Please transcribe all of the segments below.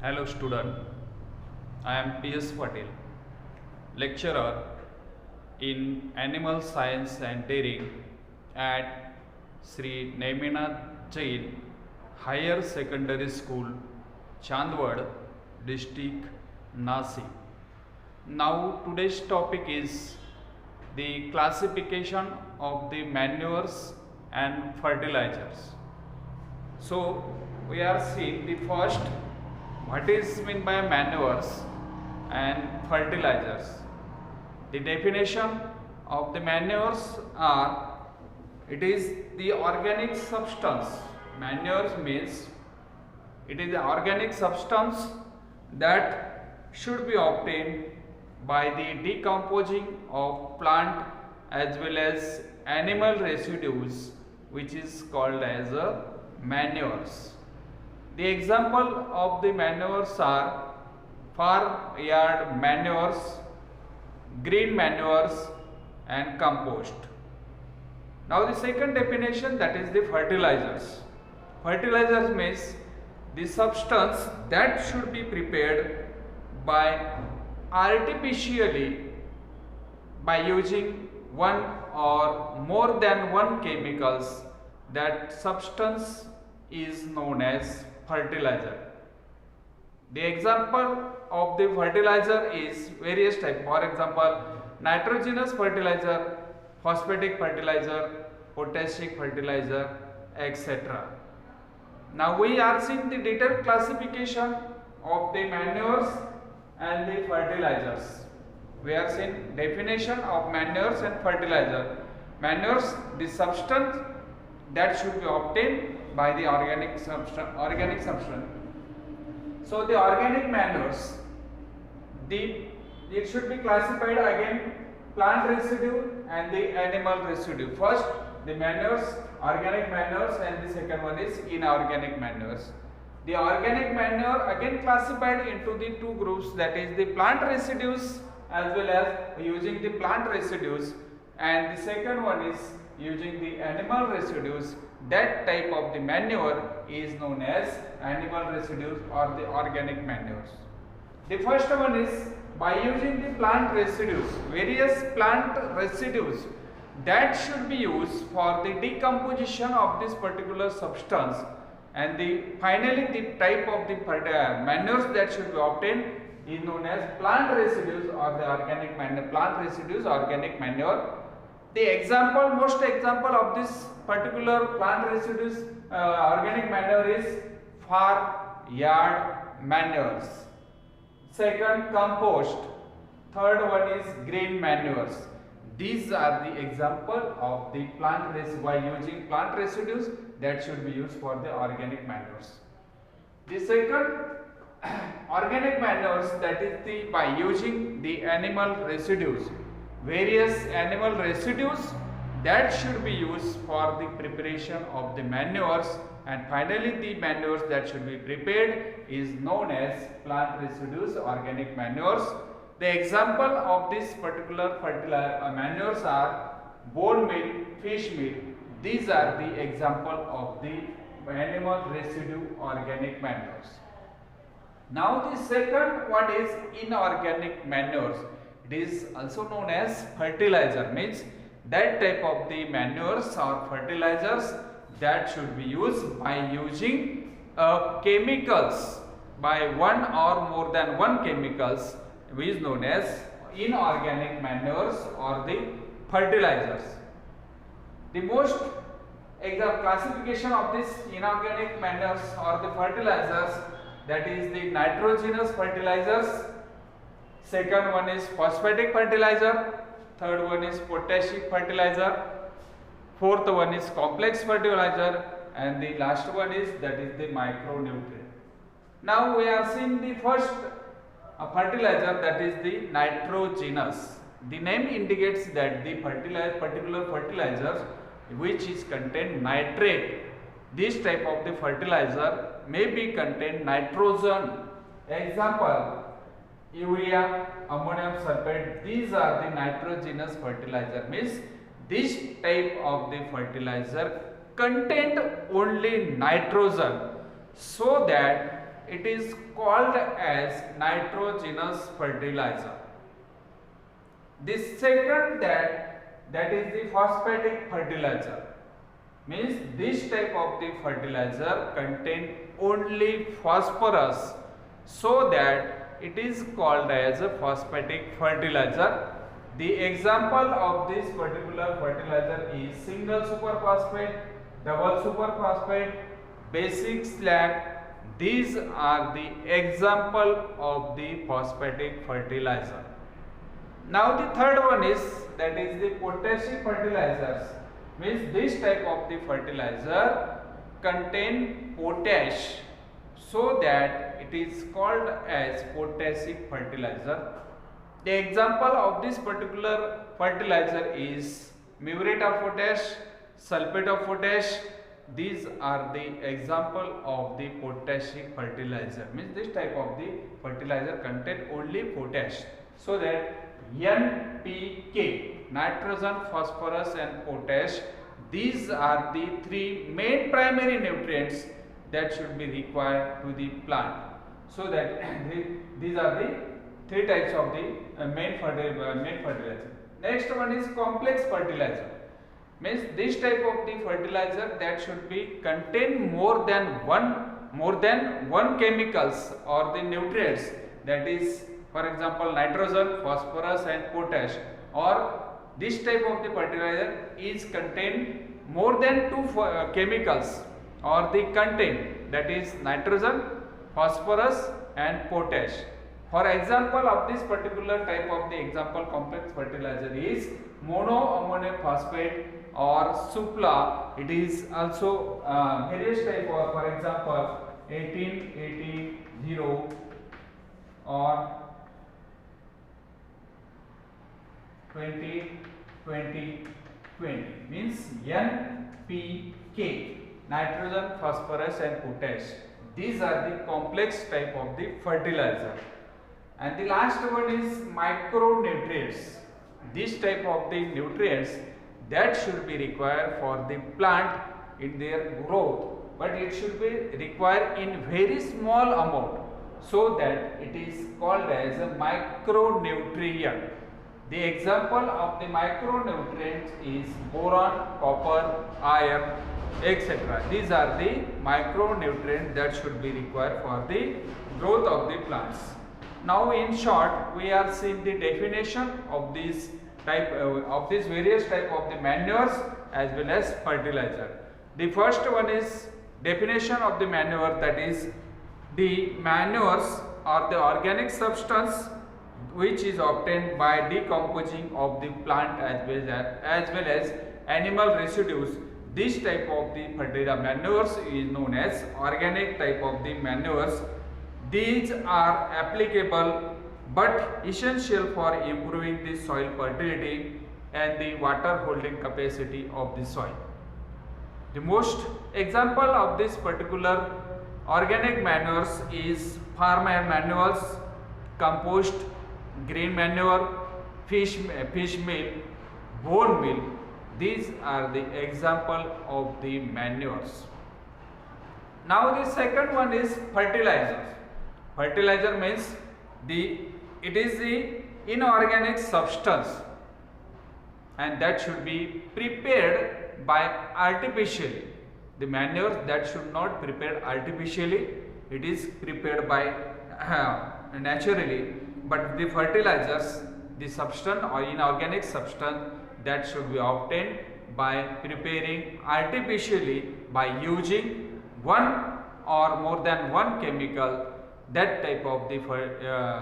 Hello student, I am P.S. Patel, lecturer in Animal Science and Dairying at Sri Neminath Jain Higher Secondary School, Chandwad, District, Nasik. Now today's topic is the classification of the manures and fertilizers. So we are seeing the first what is meant by manures and fertilizers. The definition of the manures are it is the organic substance. Manures means it is the organic substance that should be obtained by the decomposing of plant as well as animal residues, which is called as manures. The example of the manures are farmyard manures, green manures and compost. Now the second definition, that is the fertilizers. Fertilizers means the substance that should be prepared by artificially by using one or more than one chemicals. That substance is known as fertilizer. The example of the fertilizer is various types. For example, nitrogenous fertilizer, phosphatic fertilizer, potassic fertilizer, etc. Now we are seeing the detailed classification of the manures and the fertilizers. We are seeing definition of manures and fertilizer. Manures, the substance that should be obtained by the organic substance. So the organic manures, it should be classified again plant residue and the animal residue. First the manures, organic manures, and the second one is inorganic manures. The organic manure again classified into the two groups, that is the plant residues as well as using the plant residues, and the second one is using the animal residues. That type of the manure is known as animal residues or the organic manures. The first one is by using the plant residues, various plant residues that should be used for the decomposition of this particular substance, and finally the type of the manures that should be obtained is known as plant residues or the organic manure. Plant residues, organic manure. The example, most example of this particular plant residues organic manure is farmyard manures. Second, compost. Third one is green manures. These are the example of the plant residue by using plant residues that should be used for the organic manures. The second organic manures, that is by using the animal residues. Various animal residues that should be used for the preparation of the manures, and finally the manures that should be prepared is known as plant residues, organic manures. The example of this particular manures are bone meal, fish meal. These are the example of the animal residue organic manures. Now the second one is inorganic manures. It is also known as fertilizer, means that type of the manures or fertilizers that should be used by using chemicals, by one or more than one chemicals, which is known as inorganic manures or the fertilizers. The most classification of this inorganic manures or the fertilizers, that is the nitrogenous fertilizers. Second one is phosphatic fertilizer, third one is potassic fertilizer, fourth one is complex fertilizer, and the last one is the micronutrient. Now we are seeing the first fertilizer, that is the nitrogenous. The name indicates that the particular fertilizers which is contain nitrate. This type of the fertilizer may be contain nitrogen. Example, urea, ammonium sulfate. These are the nitrogenous fertilizer, means this type of the fertilizer contained only nitrogen, so that it is called as nitrogenous fertilizer. The second that is the phosphatic fertilizer. Means this type of the fertilizer contain only phosphorus, so that it is called as a phosphatic fertilizer. The example of this particular fertilizer is single superphosphate, double superphosphate, basic slag. These are the example of the phosphatic fertilizer. Now the third one is that is the potassic fertilizers. Means this type of the fertilizer contain potash, so that it is called as potassic fertilizer. The example of this particular fertilizer is muriate of potash, sulfate of potash. These are the example of the potassic fertilizer. Means this type of the fertilizer contain only potash, so that NPK, nitrogen, phosphorus and potash, these are the three main primary nutrients that should be required to the plant. So that these are the three types of the main fertilizer. Next one is complex fertilizer. Means this type of the fertilizer that should be contain more than one chemicals or the nutrients, that is for example nitrogen, phosphorus and potash, or this type of the fertilizer is contain more than two chemicals or the content, that is nitrogen, phosphorus and potash. For example of this particular type of the example complex fertilizer is monoammonium phosphate or Supla. It is also various type of, for example 1880 or 20 means NPK, nitrogen, phosphorus and potash. These are the complex type of the fertilizer. And the last one is micronutrients. This type of the nutrients that should be required for the plant in their growth, but it should be required in very small amount, so that it is called as a micronutrient. The example of the micronutrients is boron, copper, iron, etc. These are the micronutrients that should be required for the growth of the plants. Now in short, we are seeing the definition of these various type of the manures as well as fertilizer. The first one is definition of the manure, that is the manures are the organic substance which is obtained by decomposing of the plant as well as animal residues. This type of the fertilizer manures is known as organic type of the manures. These are applicable but essential for improving the soil fertility and the water holding capacity of the soil. The most example of this particular organic manures is farm manures, compost, green manure, fish meal, bone meal. These are the example of the manures. Now the second one is fertilizers. Fertilizer means it is the inorganic substance, and that should be prepared by artificially. The manure that should not prepared artificially, it is prepared by naturally. But the fertilizers, the substance or inorganic substance that should be obtained by preparing artificially by using one or more than one chemical. That type of the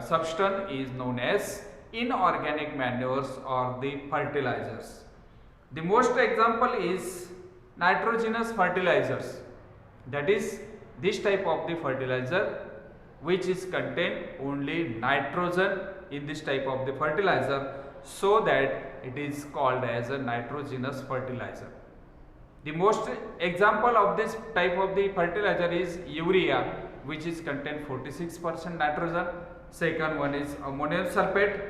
substance is known as inorganic manures or the fertilizers. The most example is nitrogenous fertilizers, that is this type of the fertilizer which is contain only nitrogen in this type of the fertilizer, so that it is called as a nitrogenous fertilizer. The most example of this type of the fertilizer is urea, which is contain 46% nitrogen. Second one is ammonium sulfate.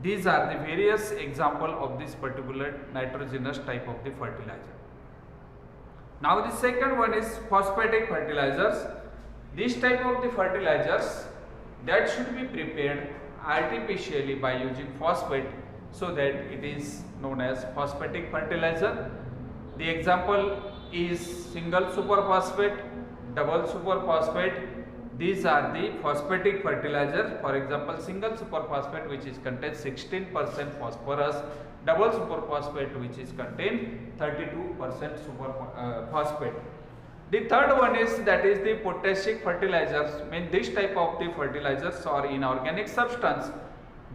These are the various example of this particular nitrogenous type of the fertilizer. Now the second one is phosphatic fertilizers. This type of the fertilizers that should be prepared artificially by using phosphate, so that it is known as phosphatic fertilizer. The example is single superphosphate, double superphosphate. These are the phosphatic fertilizers. For example, single superphosphate, which is contains 16% phosphorus, double superphosphate, which is contain 32% phosphate. The third one is, that is the potassic fertilizers. Mean this type of the fertilizers or inorganic substance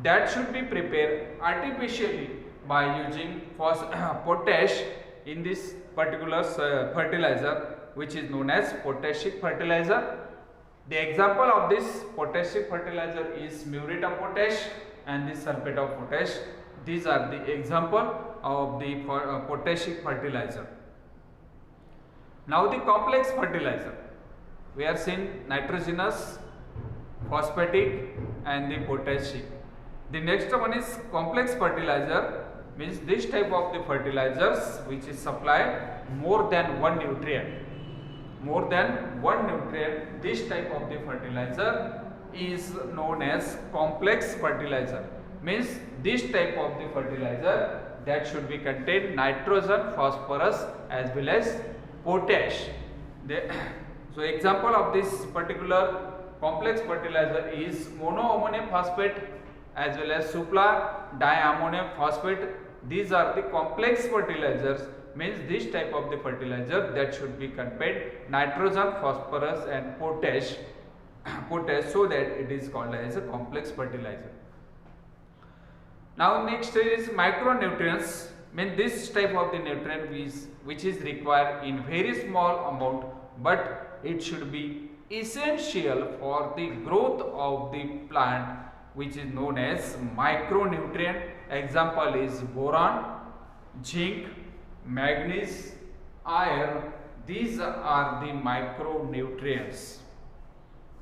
that should be prepared artificially by using potash in this particular fertilizer, which is known as potassic fertilizer. The example of this potassic fertilizer is muriate of potash and the sulfate of potash. These are the example of the potassic fertilizer. Now the complex fertilizer, we are seeing nitrogenous, phosphatic and the potassic. The next one is complex fertilizer, means this type of the fertilizers which is supply more than one nutrient. More than one nutrient, this type of the fertilizer is known as complex fertilizer. Means this type of the fertilizer that should be contain nitrogen, phosphorus as well as potash. So example of this particular complex fertilizer is monoammonium phosphate as well as supla diammonium phosphate. These are the complex fertilizers, means this type of the fertilizer that should be contain nitrogen, phosphorus and potash, so that it is called as a complex fertilizer. Now next is micronutrients. Mean this type of the nutrient which is required in very small amount, but it should be essential for the growth of the plant, which is known as micronutrient. Example is boron, zinc, manganese, iron. These are the micronutrients.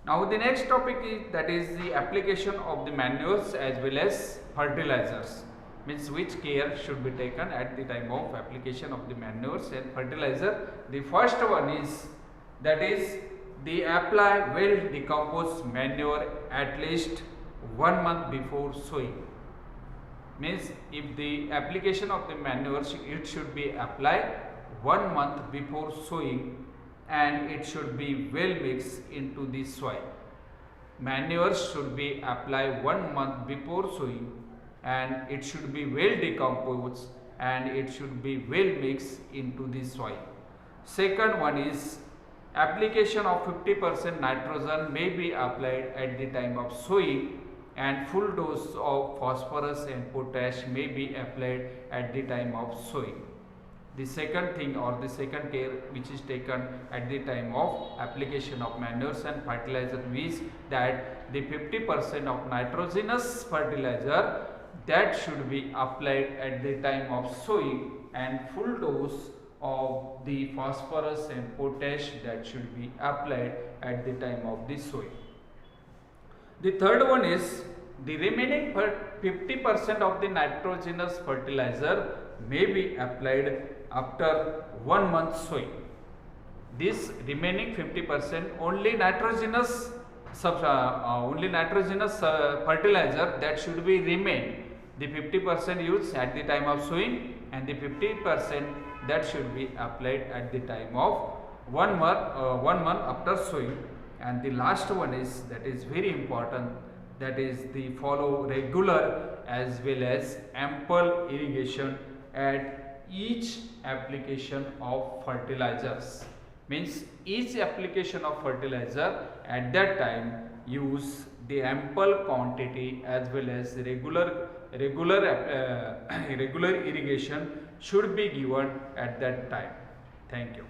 Now the next topic is, that is the application of the manures as well as fertilizers. Means which care should be taken at the time of application of the manures and fertilizer. The first one is, that is the apply well decomposed manure at least 1 month before sowing. Means if the application of the manure, it should be applied 1 month before sowing and it should be well mixed into the soil. Manure should be applied 1 month before sowing and it should be well decomposed and it should be well mixed into the soil. Second one is, application of 50% nitrogen may be applied at the time of sowing and full dose of phosphorus and potash may be applied at the time of sowing. The second thing or the second care which is taken at the time of application of manures and fertilizer is that the 50% of nitrogenous fertilizer that should be applied at the time of sowing and full dose of the phosphorus and potash that should be applied at the time of the sowing. The third one is, the remaining 50% of the nitrogenous fertilizer may be applied after 1 month sowing. This remaining 50% only nitrogenous fertilizer that should be remain. The 50% used at the time of sowing and the 50% that should be applied at the time of 1 month after sowing. And the last one is, that is very important, that is the follow regular as well as ample irrigation at each application of fertilizers. Means each application of fertilizer at that time use the ample quantity as well as regular irrigation should be given at that time. Thank you.